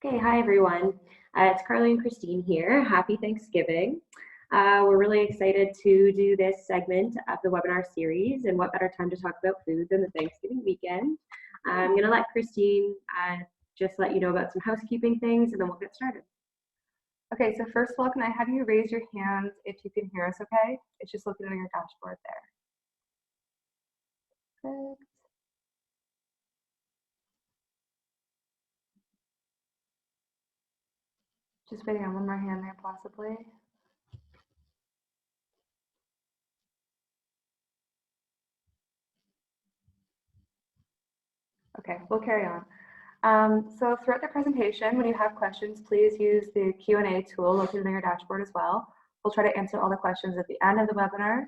Okay, hi everyone. It's Carly and Christine here. Happy Thanksgiving. We're really excited to do this segment of the webinar series, and what better time to talk about food than the Thanksgiving weekend. I'm going to let Christine just let you know about some housekeeping things, and then we'll get started. Okay, so first of all, can I have you raise your hands if you can hear us okay? It's just looking on your dashboard there. Perfect. Just waiting on one more hand there, possibly. Okay, we'll carry on. So throughout the presentation, when you have questions, please use the Q&A tool located on your dashboard as well. We'll try to answer all the questions at the end of the webinar.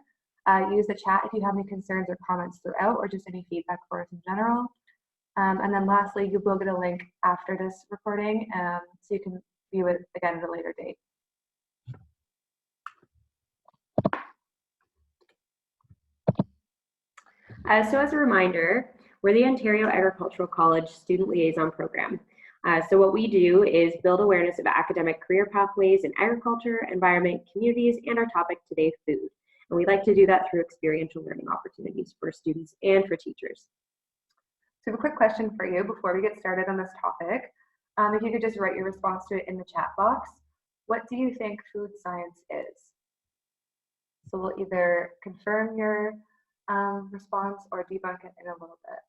Use the chat if you have any concerns or comments throughout, or just any feedback for us in general. And then lastly, you will get a link after this recording, so you can view it again at a later date. So as a reminder, we're the Ontario Agricultural College Student Liaison Program. So what we do is build awareness of academic career pathways in agriculture, environment, communities, and our topic today, food. And we like to do that through experiential learning opportunities for students and for teachers. So I have a quick question for you before we get started on this topic. If you could just write your response to it in the chat box. What do you think food science is? So we'll either confirm your response or debunk it in a little bit.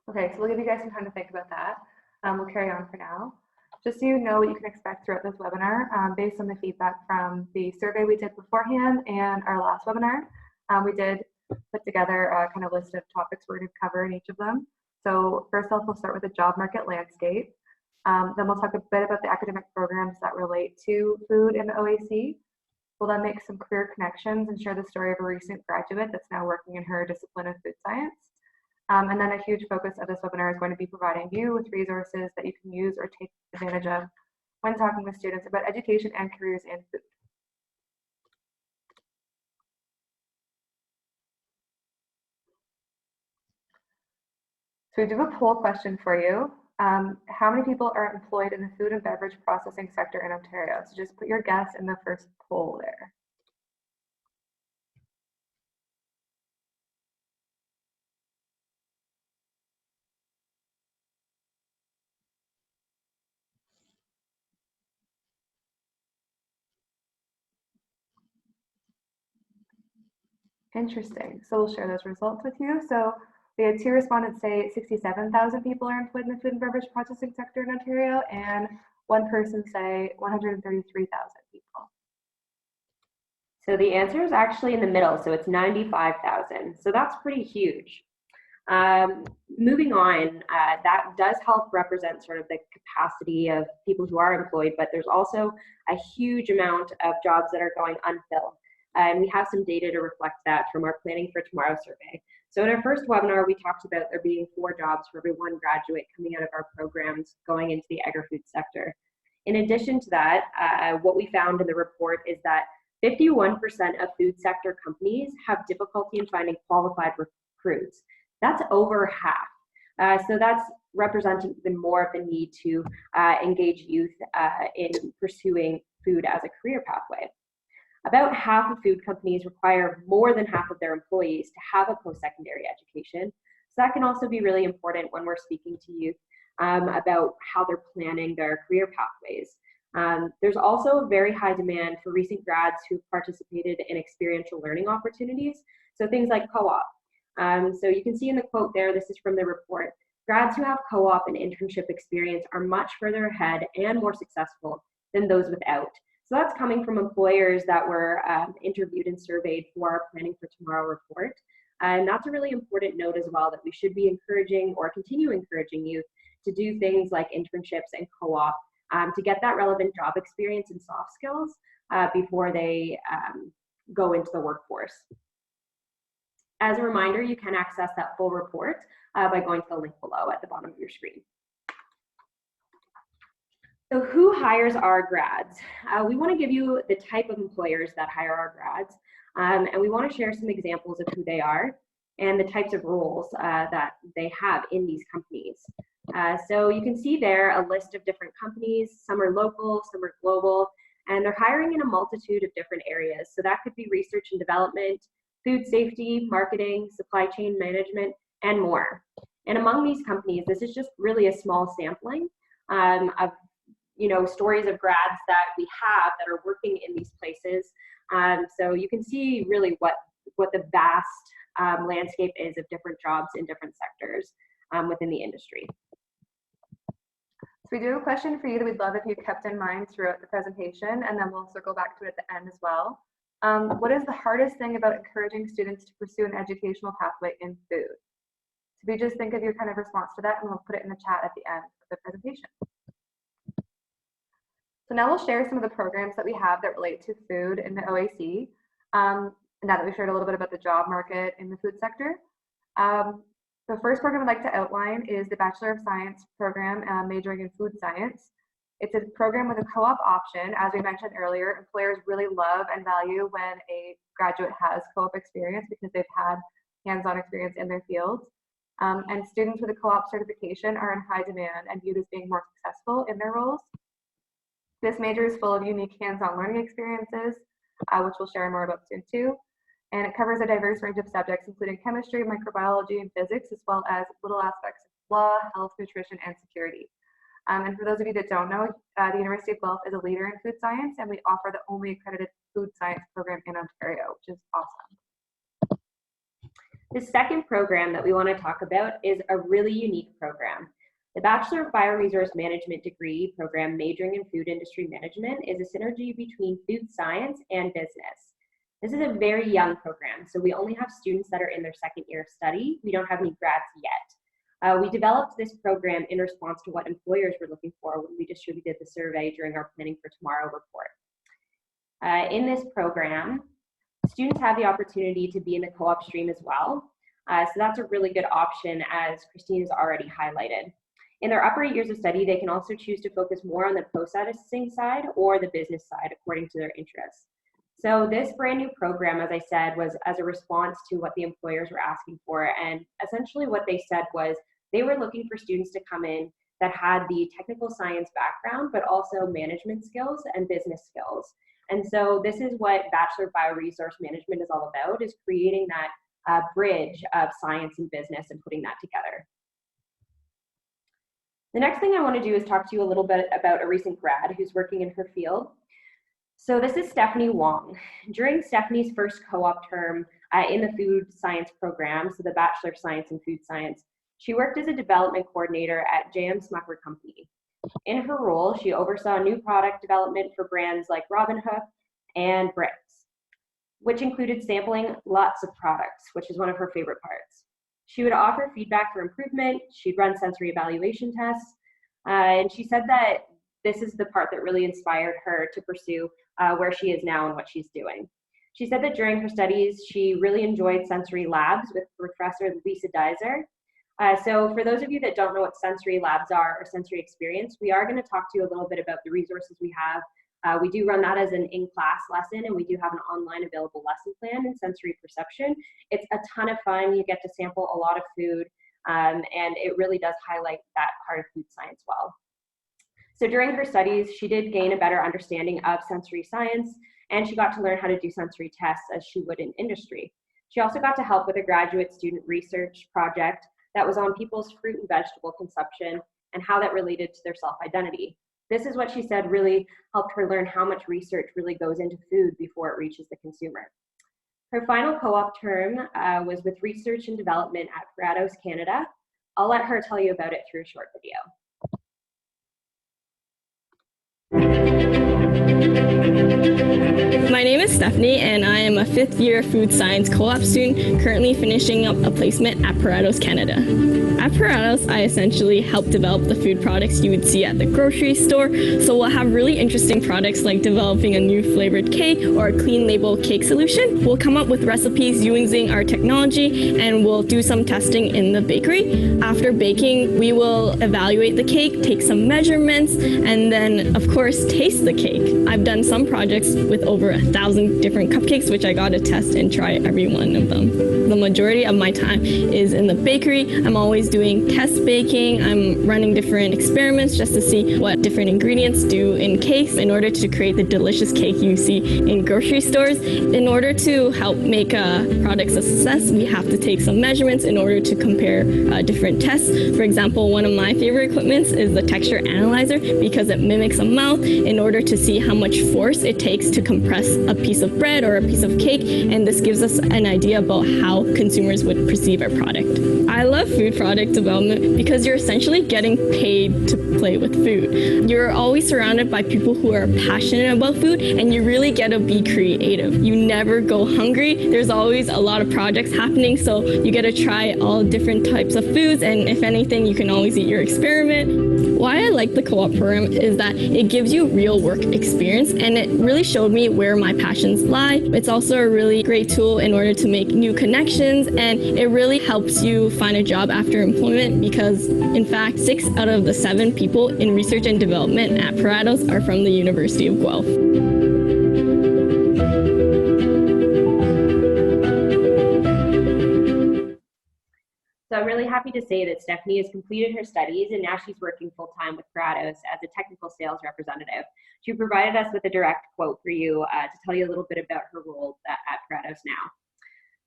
Okay, so we'll give you guys some time to think about that. We'll carry on for now. Just so you know what you can expect throughout this webinar, based on the feedback from the survey we did beforehand and our last webinar, we did put together a kind of list of topics we're going to cover in each of them. So first off, we'll start with the job market landscape. Then we'll talk a bit about the academic programs that relate to food in the OAC. We'll then make some career connections and share the story of a recent graduate that's now working in her discipline of food science. And then a huge focus of this webinar is going to be providing you with resources that you can use or take advantage of when talking with students about education and careers in food. So we do have a poll question for you. How many people are employed in the food and beverage processing sector in Ontario? So just put your guess in the first poll there. Interesting. So we'll share those results with you. So we had 2 respondents say 67,000 people are employed in the food and beverage processing sector in Ontario, and 1 person say 133,000 people. So the answer is actually in the middle, so it's 95,000. So that's pretty huge. Moving on, that does help represent sort of the capacity of people who are employed, but there's also a huge amount of jobs that are going unfilled. And we have some data to reflect that from our Planning for Tomorrow survey. So in our first webinar, we talked about there being 4 jobs for every 1 graduate coming out of our programs going into the agri-food sector. In addition to that, what we found in the report is that 51% of food sector companies have difficulty in finding qualified recruits. That's over half. So that's representing even more of the need to engage youth in pursuing food as a career pathway. About half of food companies require more than half of their employees to have a post-secondary education. So that can also be really important when we're speaking to youth about how they're planning their career pathways. There's also a very high demand for recent grads who've participated in experiential learning opportunities, so things like co-op. So you can see in the quote there, this is from the report, grads who have co-op and internship experience are much further ahead and more successful than those without. So that's coming from employers that were interviewed and surveyed for our Planning for Tomorrow report. And that's a really important note as well, that we should be encouraging or continue encouraging youth to do things like internships and co-op to get that relevant job experience and soft skills before they go into the workforce. As a reminder, you can access that full report by going to the link below at the bottom of your screen. So who hires our grads? We want to give you the type of employers that hire our grads, and we want to share some examples of who they are and the types of roles that they have in these companies. So you can see there a list of different companies. Some are local, some are global, and they're hiring in a multitude of different areas. So that could be research and development, food safety, marketing, supply chain management, and more. And among these companies, this is just really a small sampling of stories of grads that we have that are working in these places. So you can see really what the vast landscape is of different jobs in different sectors within the industry. So we do have a question for you that we'd love if you kept in mind throughout the presentation, and then we'll circle back to it at the end as well. What is the hardest thing about encouraging students to pursue an educational pathway in food? So we just think of your kind of response to that, and we'll put it in the chat at the end of the presentation. So now we'll share some of the programs that we have that relate to food in the OAC. Now that we've shared a little bit about the job market in the food sector. The first program I'd like to outline is the Bachelor of Science program majoring in food science. It's a program with a co-op option. As we mentioned earlier, employers really love and value when a graduate has co-op experience because they've had hands-on experience in their fields. And students with a co-op certification are in high demand and viewed as being more successful in their roles. This major is full of unique hands-on learning experiences, which we'll share more about soon too. And it covers a diverse range of subjects, including chemistry, microbiology, and physics, as well as little aspects of law, health, nutrition, and security. And for those of you that don't know, the University of Guelph is a leader in food science, and we offer the only accredited food science program in Ontario, which is awesome. The second program that we want to talk about is a really unique program. The Bachelor of Bioresource Management degree program majoring in food industry management is a synergy between food science and business. This is a very young program, so we only have students that are in their second year of study. We don't have any grads yet. We developed this program in response to what employers were looking for when we distributed the survey during our Planning for Tomorrow report. In this program, students have the opportunity to be in the co-op stream as well. So that's a really good option, as Christine has already highlighted. In their upper years of study, they can also choose to focus more on the processing side or the business side according to their interests. So this brand new program, as I said, was as a response to what the employers were asking for. And essentially what they said was they were looking for students to come in that had the technical science background, but also management skills and business skills. And so this is what Bachelor of Bioresource Management is all about, is creating that bridge of science and business and putting that together. The next thing I want to do is talk to you a little bit about a recent grad who's working in her field. So this is Stephanie Wong. During Stephanie's first co-op term in the food science program, so the Bachelor of Science in Food Science, she worked as a development coordinator at J.M. Smucker Company. In her role, she oversaw new product development for brands like Robin Hood and Brits, which included sampling lots of products, which is one of her favorite parts. She would offer feedback for improvement. She'd run sensory evaluation tests. And she said that this is the part that really inspired her to pursue where she is now and what she's doing. She said that during her studies, she really enjoyed sensory labs with Professor Lisa Deiser. So for those of you that don't know what sensory labs are or sensory experience, we are going to talk to you a little bit about the resources we have. We do run that as an in-class lesson, and we do have an online available lesson plan in sensory perception. It's a ton of fun. You get to sample a lot of food, and it really does highlight that part of food science well. So during her studies, she did gain a better understanding of sensory science, and she got to learn how to do sensory tests as she would in industry. She also got to help with a graduate student research project that was on people's fruit and vegetable consumption and how that related to their self-identity. This is what she said really helped her learn how much research really goes into food before it reaches the consumer. Her final co-op term was with research and development at Grados Canada. I'll let her tell you about it through a short video. My name is Stephanie, and I am a fifth-year food science co-op student currently finishing up a placement at Parados Canada. At Parados, I essentially help develop the food products you would see at the grocery store, so we'll have really interesting products like developing a new flavored cake or a clean label cake solution. We'll come up with recipes using our technology, and we'll do some testing in the bakery. After baking, we will evaluate the cake, take some measurements, and then, of course, taste the cake. I've done some projects with over 1,000 different cupcakes, which I got to test and try every one of them. The majority of my time is in the bakery. I'm always doing test baking. I'm running different experiments just to see what different ingredients do in cakes in order to create the delicious cake you see in grocery stores. In order to help make products a success, we have to take some measurements in order to compare different tests. For example, one of my favorite equipments is the texture analyzer because it mimics a mouth in order to see how much force it takes to compress a piece of bread or a piece of cake, and this gives us an idea about how consumers would perceive our product. I love food product development because you're essentially getting paid to play with food. You're always surrounded by people who are passionate about food, and you really get to be creative. You never go hungry. There's always a lot of projects happening, so you get to try all different types of foods, and if anything, you can always eat your experiment. Why I like the co-op program is that it gives you real work experience, and it really showed me where my passions lie. It's also a really great tool in order to make new connections, and it really helps you find a job after employment because, in fact, 6 out of the 7 people in research and development at Parados are from the University of Guelph. So I'm really happy to say that Stephanie has completed her studies and now she's working full-time with Parados as a technical sales representative. She provided us with a direct quote for you to tell you a little bit about her role at Parados now.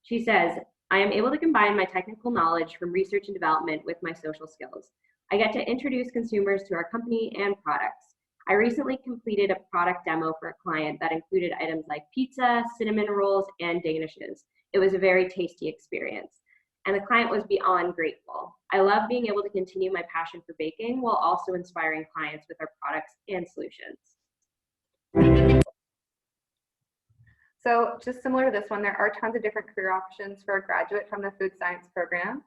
She says, "I am able to combine my technical knowledge from research and development with my social skills. I get to introduce consumers to our company and products. I recently completed a product demo for a client that included items like pizza, cinnamon rolls, and danishes. It was a very tasty experience, and the client was beyond grateful. I love being able to continue my passion for baking while also inspiring clients with our products and solutions." So just similar to this one, there are tons of different career options for a graduate from the food science program.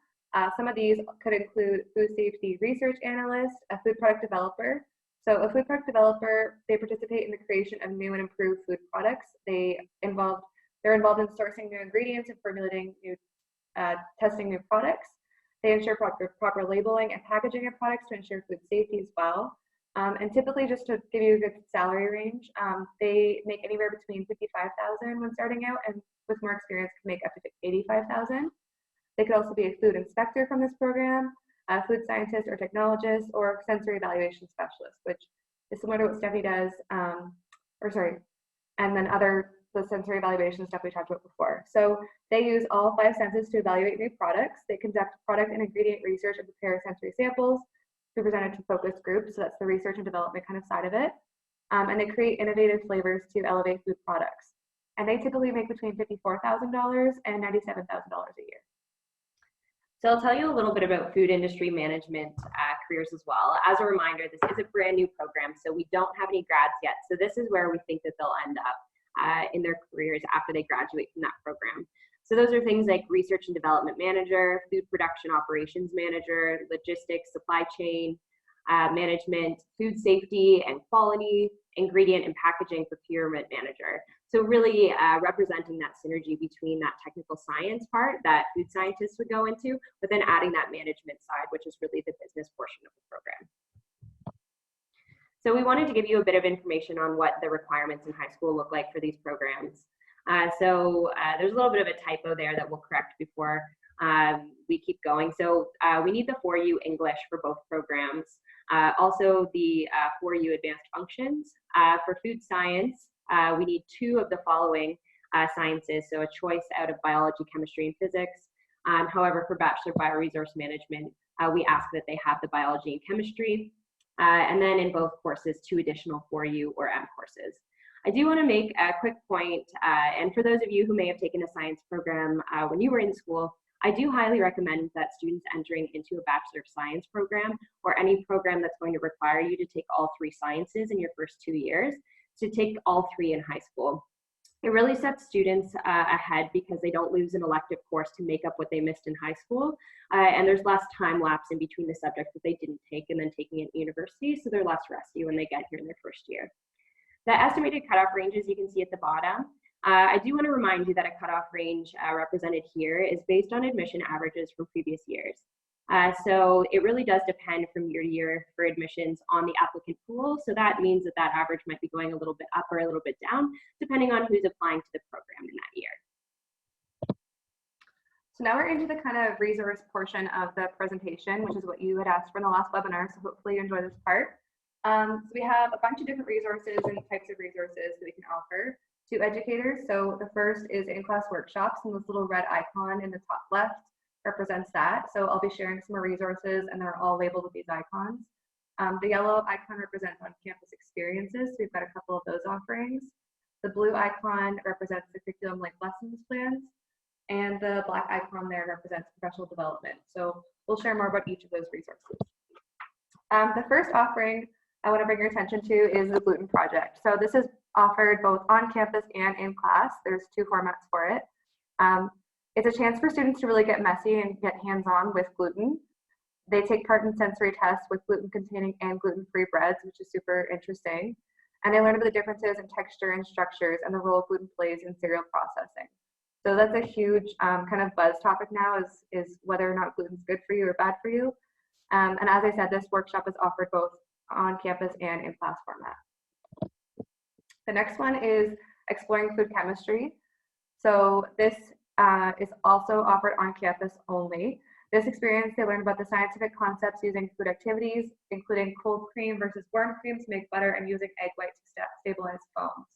Some of these could include food safety research analyst, a food product developer. So a food product developer, they participate in the creation of new and improved food products. They're involved in sourcing new ingredients and formulating testing new products. They ensure proper labeling and packaging of products to ensure food safety as well. And typically, just to give you a good salary range, they make anywhere between $55,000 when starting out, and with more experience can make up to $85,000. They could also be a food inspector from this program, a food scientist or technologist, or sensory evaluation specialist, which is similar to what Stephanie does, and then the sensory evaluation stuff we talked about before. So they use all 5 senses to evaluate new products. They conduct product and ingredient research and prepare sensory samples to be presented to focus groups. So that's the research and development kind of side of it. And they create innovative flavors to elevate food products. And they typically make between $54,000 and $97,000 a year. So I'll tell you a little bit about food industry management careers as well. As a reminder, this is a brand new program, so we don't have any grads yet. So this is where we think that they'll end up in their careers after they graduate from that program. So those are things like research and development manager, food production operations manager, logistics, supply chain management, food safety and quality, ingredient and packaging procurement manager. So really representing that synergy between that technical science part that food scientists would go into, but then adding that management side, which is really the business portion of the program. So we wanted to give you a bit of information on what the requirements in high school look like for these programs. There's a little bit of a typo there that we'll correct before we keep going. So we need the 4U English for both programs. Also the 4U Advanced Functions. For food science, we need 2 of the following sciences, so a choice out of biology, chemistry, and physics. However, for Bachelor Bioresource Management, we ask that they have the biology and chemistry. And then in both courses, 2 additional 4U or M courses. I do want to make a quick point, and for those of you who may have taken a science program when you were in school, I do highly recommend that students entering into a Bachelor of Science program or any program that's going to require you to take all 3 sciences in your first 2 years, to take all 3 in high school. It really sets students ahead because they don't lose an elective course to make up what they missed in high school. And there's less time lapse in between the subjects that they didn't take and then taking it at university, so they're less rusty when they get here in their first year. The estimated cutoff ranges you can see at the bottom. I do want to remind you that a cutoff range represented here is based on admission averages from previous years. So it really does depend from year to year for admissions on the applicant pool. So that means that that average might be going a little bit up or a little bit down, depending on who's applying to the program in that year. So now we're into the kind of resource portion of the presentation, which is what you had asked for in the last webinar. So hopefully you enjoy this part. So we have a bunch of different resources and types of resources that we can offer to educators. So the first is in-class workshops, and this little red icon in the top left represents that. So I'll be sharing some more resources, and they're all labeled with these icons. The yellow icon represents on-campus experiences. So we've got a couple of those offerings. The blue icon represents the curriculum-linked lessons plans, and the black icon there represents professional development. So we'll share more about each of those resources. The first offering I want to bring your attention to is the Gluten Project. So this is offered both on campus and in class. There's 2 formats for it. It's a chance for students to really get messy and get hands-on with gluten. They take part in sensory tests with gluten-containing and gluten-free breads, which is super interesting. And they learn about the differences in texture and structures and the role gluten plays in cereal processing. So that's a huge kind of buzz topic now, is whether or not gluten's good for you or bad for you. And as I said, this workshop is offered both on campus and in class format. The next one is exploring food chemistry. So this is also offered on campus only. This experience, they learn about the scientific concepts using food activities, including cold cream versus warm cream to make butter and using egg whites to stabilize foams.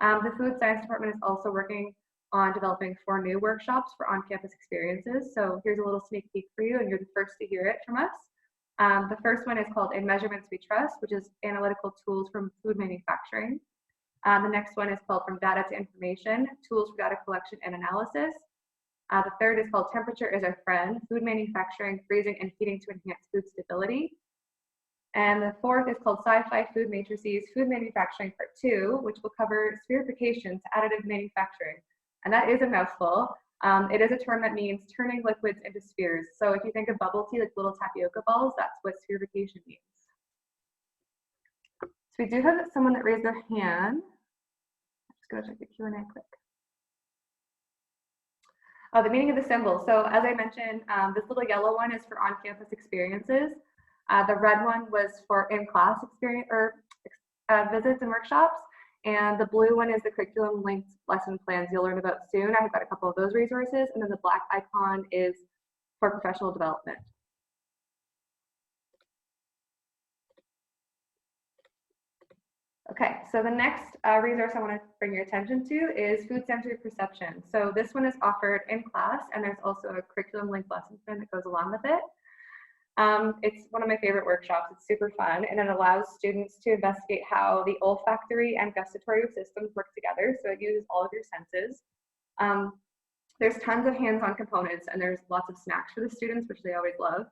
The food science department is also working on developing 4 new workshops for on-campus experiences. So here's a little sneak peek for you, and you're the first to hear it from us. The first one is called In Measurements We Trust, which is analytical tools from food manufacturing. The next one is called From Data to Information, Tools for Data Collection and Analysis. The third is called Temperature is Our Friend, Food Manufacturing, Freezing and Heating to Enhance Food Stability. And the fourth is called Sci-Fi Food Matrices, Food Manufacturing Part 2, which will cover spherification to additive manufacturing. And that is a mouthful. It is a term that means turning liquids into spheres. So if you think of bubble tea, like little tapioca balls, that's what spherification means. So we do have someone that raised their hand. I'm just gonna check the Q&A quick. Oh, the meaning of the symbol. So as I mentioned, this little yellow one is for on-campus experiences. The red one was for in-class experience or visits and workshops. And the blue one is the curriculum-linked lesson plans you'll learn about soon. I've got a couple of those resources. And then the black icon is for professional development. Okay, so the next resource I want to bring your attention to is food sensory perception. So this one is offered in class, and there's also a curriculum-linked lesson plan that goes along with it. It's one of my favorite workshops. It's super fun, and it allows students to investigate how the olfactory and gustatory systems work together. So it uses all of your senses. There's tons of hands-on components, and there's lots of snacks for the students, which they always love.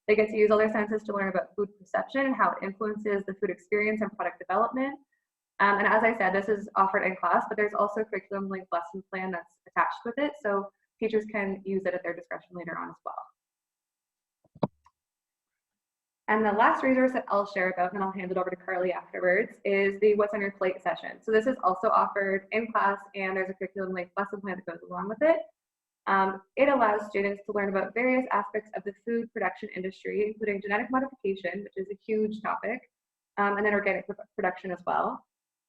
They get to use all their senses to learn about food perception and how it influences the food experience and product development. And as I said, this is offered in class, but there's also a curriculum-linked lesson plan that's attached with it, so teachers can use it at their discretion later on as well. And the last resource that I'll share about, and I'll hand it over to Carly afterwards, is the What's on Your Plate session. So this is also offered in class, and there's a curriculum-linked lesson plan that goes along with it. It allows students to learn about various aspects of the food production industry, including genetic modification, which is a huge topic, and then organic production as well.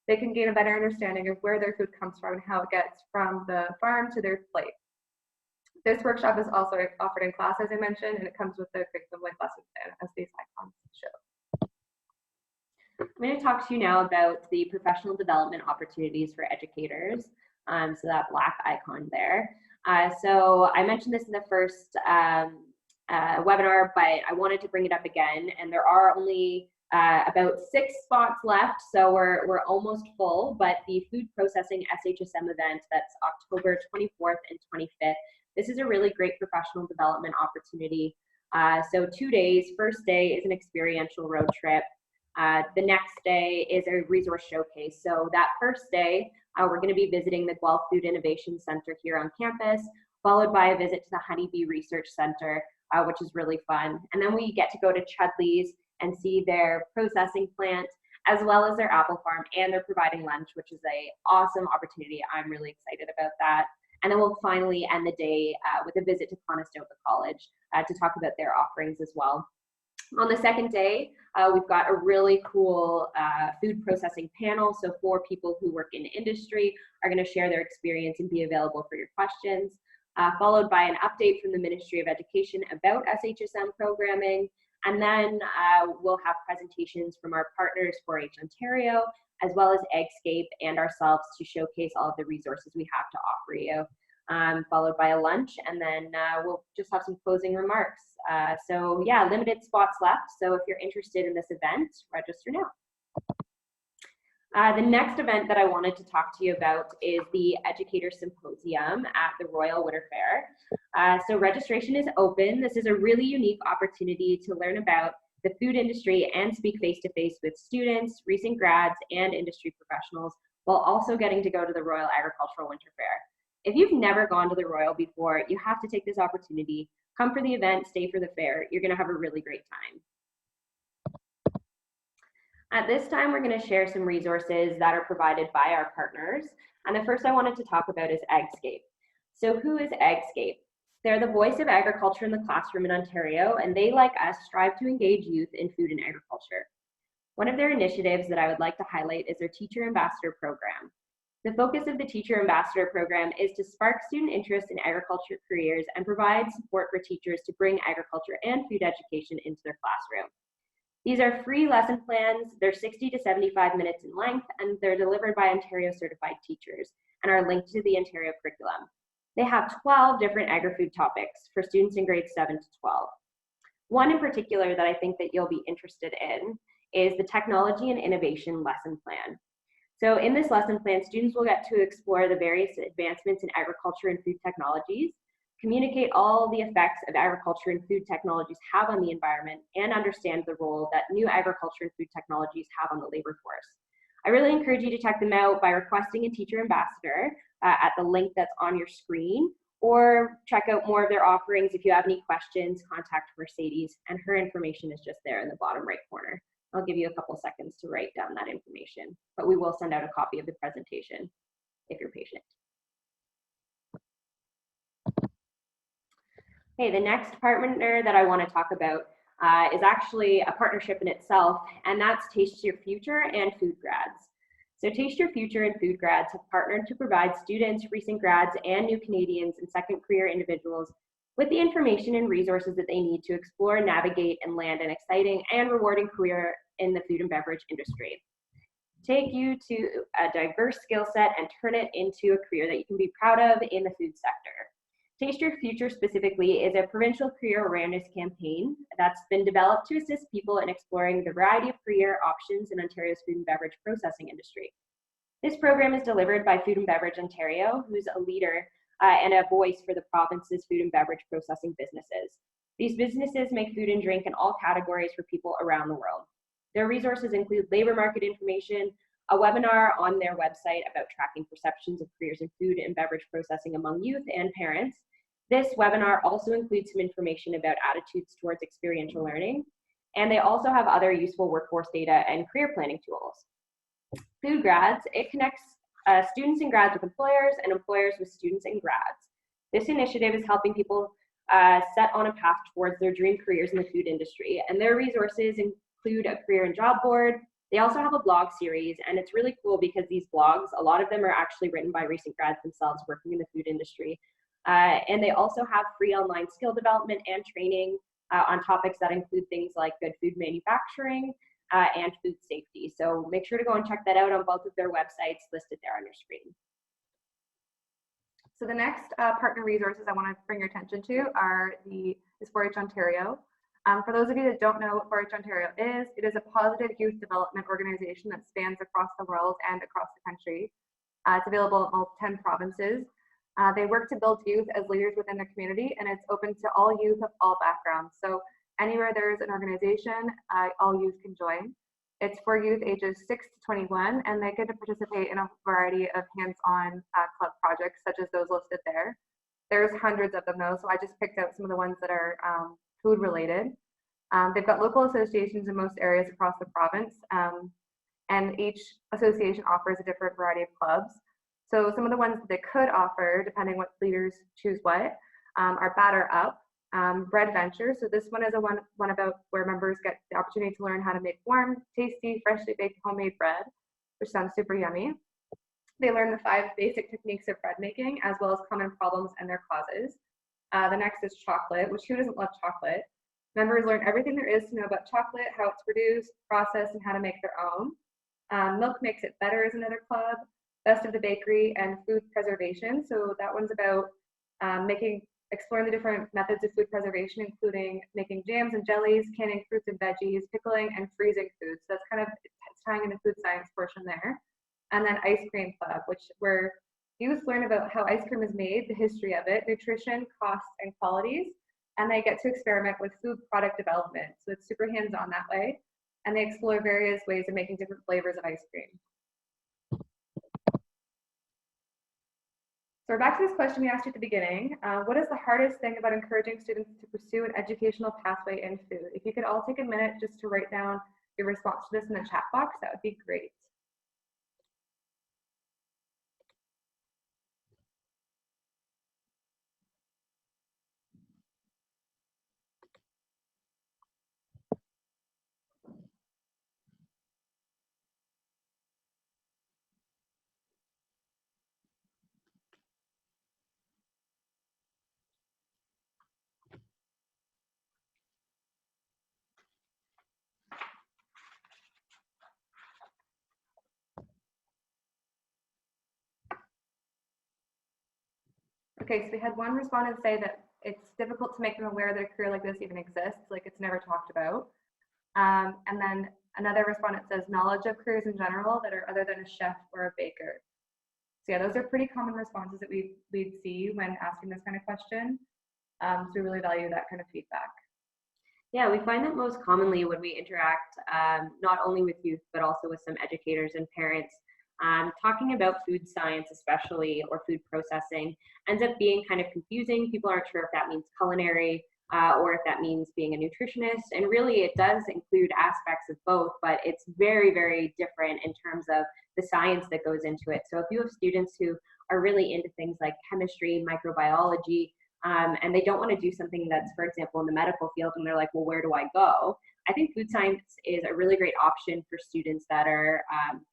They can gain a better understanding of where their food comes from and how it gets from the farm to their plate. This workshop is also offered in class, as I mentioned, and it comes with the curriculum-linked lesson plan, as these icons show. I'm going to talk to you now about the professional development opportunities for educators. So that black icon there. So I mentioned this in the first webinar, but I wanted to bring it up again. And there are only about 6 spots left, so we're almost full. But the food processing SHSM event, that's October 24th and 25th. This is a really great professional development opportunity. So 2 days, first day is an experiential road trip. The next day is a resource showcase. So that first day, we're going to be visiting the Guelph Food Innovation Center here on campus, followed by a visit to the Honeybee Research Center, which is really fun. And then we get to go to Chudley's and see their processing plant, as well as their apple farm, and they're providing lunch, which is an awesome opportunity. I'm really excited about that. And then we'll finally end the day with a visit to Conestoga College to talk about their offerings as well. On the second day, we've got a really cool food processing panel. So 4 people who work in industry are going to share their experience and be available for your questions, followed by an update from the Ministry of Education about SHSM programming. And then we'll have presentations from our partners, 4-H Ontario, as well as Eggscape and ourselves to showcase all of the resources we have to offer you, followed by a lunch, and then we'll just have some closing remarks. So yeah, limited spots left. So if you're interested in this event, register now. The next event that I wanted to talk to you about is the Educator Symposium at the Royal Winter Fair. So registration is open. This is a really unique opportunity to learn about the food industry and speak face-to-face with students, recent grads, and industry professionals, while also getting to go to the Royal Agricultural Winter Fair. If you've never gone to the Royal before, you have to take this opportunity. Come for the event, stay for the fair. You're going to have a really great time. At this time, we're going to share some resources that are provided by our partners. And the first I wanted to talk about is Eggscape. So who is Eggscape? They're the voice of agriculture in the classroom in Ontario, and they, like us, strive to engage youth in food and agriculture. One of their initiatives that I would like to highlight is their Teacher Ambassador Program. The focus of the Teacher Ambassador Program is to spark student interest in agriculture careers and provide support for teachers to bring agriculture and food education into their classroom. These are free lesson plans. They're 60 to 75 minutes in length, and they're delivered by Ontario certified teachers and are linked to the Ontario curriculum. They have 12 different agri-food topics for students in grades 7 to 12. One in particular that I think that you'll be interested in is the Technology and Innovation Lesson Plan. So in this lesson plan, students will get to explore the various advancements in agriculture and food technologies, communicate all the effects of agriculture and food technologies have on the environment, and understand the role that new agriculture and food technologies have on the labor force. I really encourage you to check them out by requesting a teacher ambassador at the link that's on your screen, or check out more of their offerings. If you have any questions, contact Mercedes, and her information is just there in the bottom right corner. I'll give you a couple seconds to write down that information, but we will send out a copy of the presentation if you're patient. Okay, the next partner that I want to talk about is actually a partnership in itself, and that's Taste Your Future and Food Grads. So Taste Your Future and Food Grads have partnered to provide students, recent grads, and new Canadians and second career individuals with the information and resources that they need to explore, navigate, and land an exciting and rewarding career in the food and beverage industry. Take you to a diverse skill set and turn it into a career that you can be proud of in the food sector. Taste Your Future specifically is a provincial career awareness campaign that's been developed to assist people in exploring the variety of career options in Ontario's food and beverage processing industry. This program is delivered by Food and Beverage Ontario, who's a leader and a voice for the province's food and beverage processing businesses. These businesses make food and drink in all categories for people around the world. Their resources include labor market information, a webinar on their website about tracking perceptions of careers in food and beverage processing among youth and parents. This webinar also includes some information about attitudes towards experiential learning, and they also have other useful workforce data and career planning tools. Food Grads, it connects students and grads with employers and employers with students and grads. This initiative is helping people set on a path towards their dream careers in the food industry, and their resources include a career and job board. They also have a blog series, and it's really cool because these blogs, a lot of them are actually written by recent grads themselves working in the food industry. And they also have free online skill development and training on topics that include things like good food manufacturing and food safety. So make sure to go and check that out on both of their websites listed there on your screen. So the next partner resources I want to bring your attention to are is 4-H Ontario. For those of you that don't know what 4-H Ontario is, it is a positive youth development organization that spans across the world and across the country. It's available in all 10 provinces. They work to build youth as leaders within the community, and it's open to all youth of all backgrounds. So anywhere there's an organization, all youth can join. It's for youth ages 6 to 21, and they get to participate in a variety of hands-on club projects, such as those listed there. There's hundreds of them though, so I just picked out some of the ones that are food related. They've got local associations in most areas across the province, and each association offers a different variety of clubs. So some of the ones that they could offer, depending what leaders choose what, are Batter Up, Bread Venture. So this one is a one about where members get the opportunity to learn how to make warm, tasty, freshly baked homemade bread, which sounds super yummy. They learn the 5 basic techniques of bread making, as well as common problems and their causes. The next is Chocolate, which who doesn't love chocolate? Members learn everything there is to know about chocolate, how it's produced, processed, and how to make their own. Milk Makes It Better is another club. Best of the Bakery and Food Preservation. So that one's about exploring the different methods of food preservation, including making jams and jellies, canning fruits and veggies, pickling, and freezing foods. So that's kind of it's tying in the food science portion there. And then Ice Cream Club, where youth learn about how ice cream is made, the history of it, nutrition, costs, and qualities, and they get to experiment with food product development. So it's super hands-on that way, and they explore various ways of making different flavors of ice cream. So we're back to this question we asked you at the beginning. What is the hardest thing about encouraging students to pursue an educational pathway in food? If you could all take a minute just to write down your response to this in the chat box, that would be great. Okay, so we had one respondent say that it's difficult to make them aware that a career like this even exists, like it's never talked about. And then another respondent says knowledge of careers in general that are other than a chef or a baker. So yeah, those are pretty common responses that we'd see when asking this kind of question. So we really value that kind of feedback. Yeah, we find that most commonly when we interact not only with youth, but also with some educators and parents, talking about food science especially, or food processing, ends up being kind of confusing. People aren't sure if that means culinary or if that means being a nutritionist. And really it does include aspects of both, but it's very, very different in terms of the science that goes into it. So if you have students who are really into things like chemistry, microbiology, and they don't want to do something that's, for example, in the medical field, and they're like, well, where do I go? I think food science is a really great option for students that are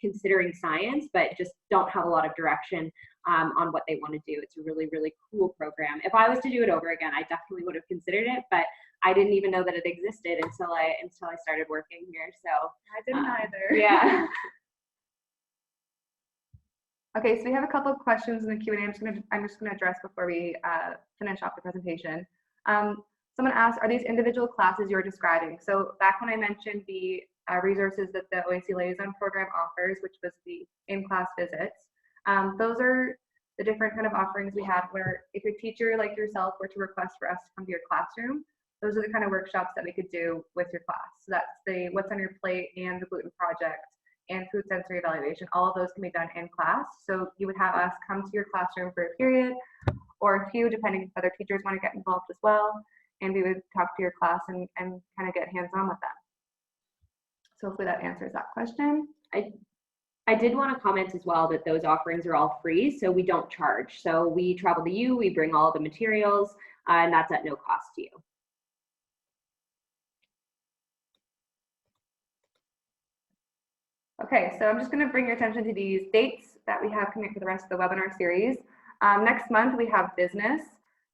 considering science, but just don't have a lot of direction on what they want to do. It's a really, really cool program. If I was to do it over again, I definitely would have considered it, but I didn't even know that it existed until I started working here. So I didn't either. Yeah. Okay, so we have a couple of questions in the Q&A. I'm just gonna address before we finish off the presentation. Someone asked, are these individual classes you're describing? So back when I mentioned the resources that the OAC Liaison Program offers, which was the in-class visits, those are the different kind of offerings we have where if a teacher like yourself were to request for us to come to your classroom, those are the kind of workshops that we could do with your class. So that's the What's on Your Plate and the Gluten Project and food sensory evaluation. All of those can be done in class. So you would have us come to your classroom for a period or a few, depending if other teachers want to get involved as well. And we would talk to your class and kind of get hands-on with them. So hopefully that answers that question. I did want to comment as well that those offerings are all free, so we don't charge. So we travel to you, we bring all the materials, and that's at no cost to you. Okay, so I'm just going to bring your attention to these dates that we have coming for the rest of the webinar series. Next month we have business.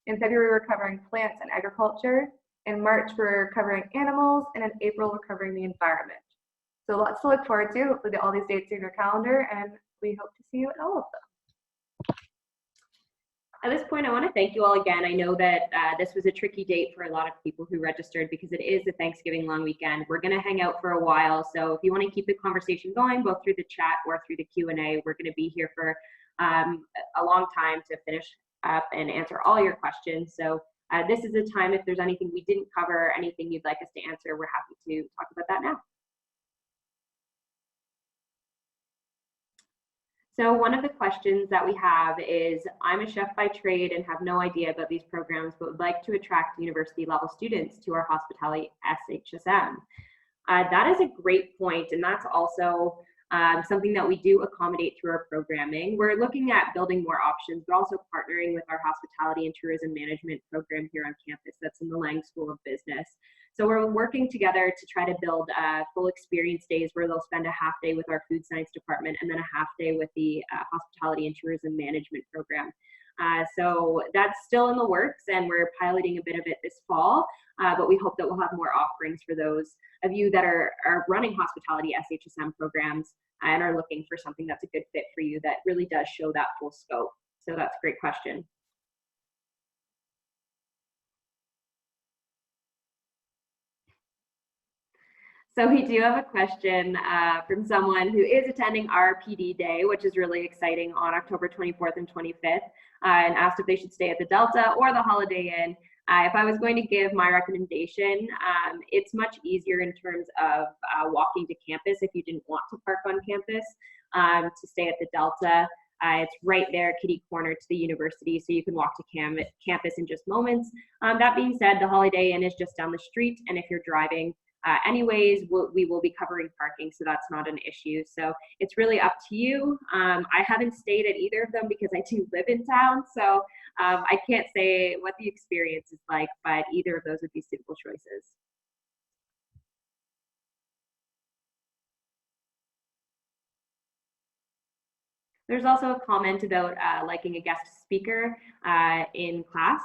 In February we're covering plants and agriculture. In March we're covering animals, and in April we're covering the environment. So lots to look forward to. Hopefully all these dates are in your calendar, and we hope to see you at all of them. At this point, I want to thank you all again. I know that this was a tricky date for a lot of people who registered because it is the Thanksgiving long weekend. We're going to hang out for a while, so if you want to keep the conversation going, both through the chat or through the Q&A, we're going to be here for a long time to finish up and answer all your questions. So this is the time, if there's anything we didn't cover, anything you'd like us to answer, we're happy to talk about that now. So one of the questions that we have is, I'm a chef by trade and have no idea about these programs, but would like to attract university level students to our hospitality SHSM. That is a great point, and that's also something that we do accommodate through our programming. We're looking at building more options, but also partnering with our hospitality and tourism management program here on campus that's in the Lang School of Business. So we're working together to try to build full experience days where they'll spend a half day with our food science department and then a half day with the hospitality and tourism management program. So that's still in the works, and we're piloting a bit of it this fall, but we hope that we'll have more offerings for those of you that are running hospitality SHSM programs and are looking for something that's a good fit for you that really does show that full scope. So that's a great question. So we do have a question from someone who is attending our PD Day, which is really exciting, on October 24th and 25th, and asked if they should stay at the Delta or the Holiday Inn. If I was going to give my recommendation, it's much easier in terms of walking to campus if you didn't want to park on campus, to stay at the Delta. It's right there, kitty corner to the university, so you can walk to campus in just moments. That being said, the Holiday Inn is just down the street, and if you're driving, anyways, we will be covering parking, so that's not an issue. So it's really up to you. I haven't stayed at either of them because I do live in town, so I can't say what the experience is like, but either of those would be suitable choices. There's also a comment about liking a guest speaker in class.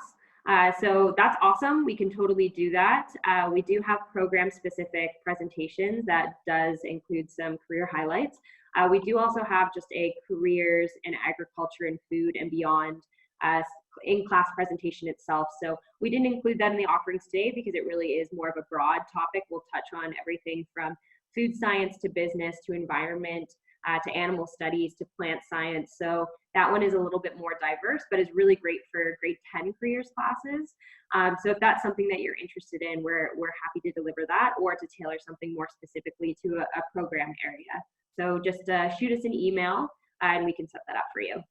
So that's awesome. We can totally do that. We do have program-specific presentations that does include some career highlights. We do also have just a careers in agriculture and food and beyond in-class presentation itself. So we didn't include that in the offerings today because it really is more of a broad topic. We'll touch on everything from food science to business to environment, to animal studies, to plant science. So that one is a little bit more diverse, but is really great for grade 10 careers classes. So if that's something that you're interested in, we're happy to deliver that, or to tailor something more specifically to a program area. So just shoot us an email and we can set that up for you.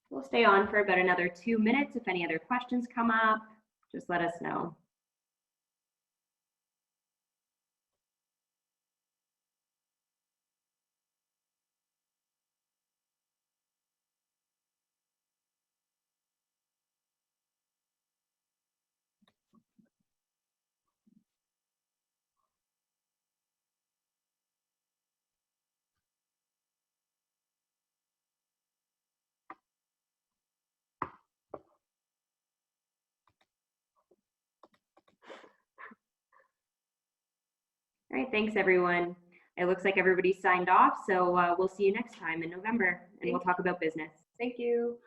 We'll stay on for about another 2 minutes. If any other questions come up, just let us know. All right, thanks everyone. It looks like everybody signed off, so we'll see you next time in November, and we'll talk about business. Thank you.